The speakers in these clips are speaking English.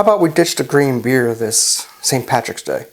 How about we ditch the green beer this St. Patrick's Day?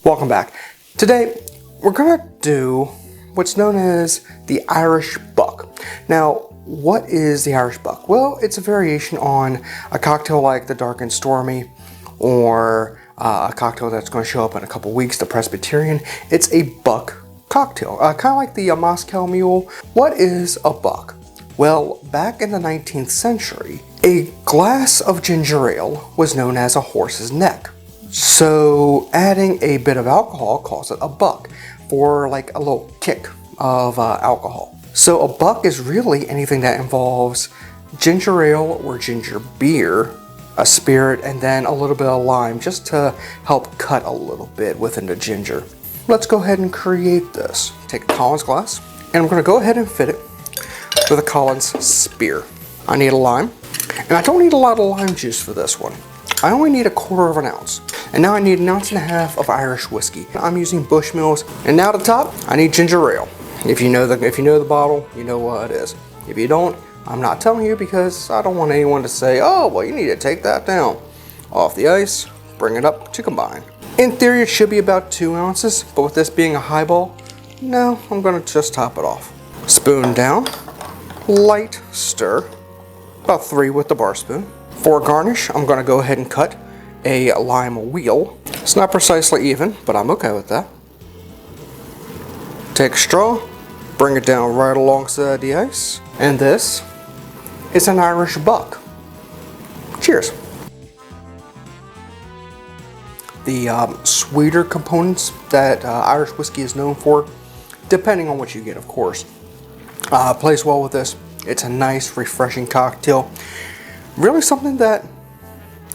Welcome back. Today, we're gonna do what's known as the Irish Buck. Now, what is the Irish Buck? Well, it's a variation on a cocktail like the Dark and Stormy, or a cocktail that's going to show up in a couple weeks, the Presbyterian. It's a buck cocktail, kind of like the Moscow Mule. What is a buck? Well, back in the 19th century, a glass of ginger ale was known as a horse's neck. So adding a bit of alcohol calls it a buck, for like a little kick of alcohol. So a buck is really anything that involves ginger ale or ginger beer, a spirit, and then a little bit of lime just to help cut a little bit within the ginger. Let's go ahead and create this. Take a Collins glass, and I'm going to go ahead and fit it with a Collins spear. I need a lime, and I don't need a lot of lime juice for this one. I only need 1/4 of an ounce. And now I need 1.5 ounces of Irish whiskey. I'm using Bushmills. And now to top, I need ginger ale. If you know the bottle, you know what it is. If you don't, I'm not telling you because I don't want anyone to say, oh, well, you need to take that down. Off the ice, bring it up to combine. In theory, it should be about 2 ounces, but with this being a highball, no, I'm gonna just top it off. Spoon down, light stir, about 3 with the bar spoon. For garnish, I'm gonna go ahead and cut a lime wheel. It's not precisely even, but I'm okay with that. Take a straw, bring it down right alongside the ice, and this is an Irish Buck. Cheers. The sweeter components that Irish whiskey is known for, depending on what you get, of course, plays well with this. It's a nice, refreshing cocktail. Really something that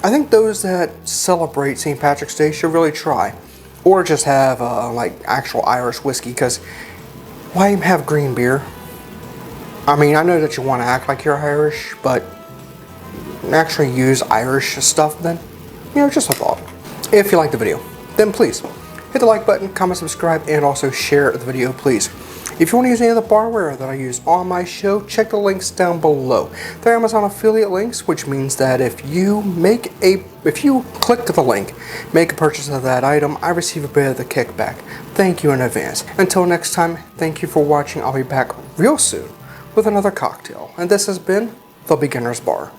I think those that celebrate St. Patrick's Day should really try. Or just have like actual Irish whiskey, because why even have green beer? I mean, I know that you want to act like you're Irish, but actually use Irish stuff then. You know, just a thought. If you liked the video, then please hit the like button, comment, subscribe, and also share the video, please. If you want to use any of the barware that I use on my show, check the links down below. They're Amazon affiliate links, which means that if you click the link, make a purchase of that item, I receive a bit of the kickback. Thank you in advance. Until next time, thank you for watching. I'll be back real soon with another cocktail. And this has been The Beginner's Bar.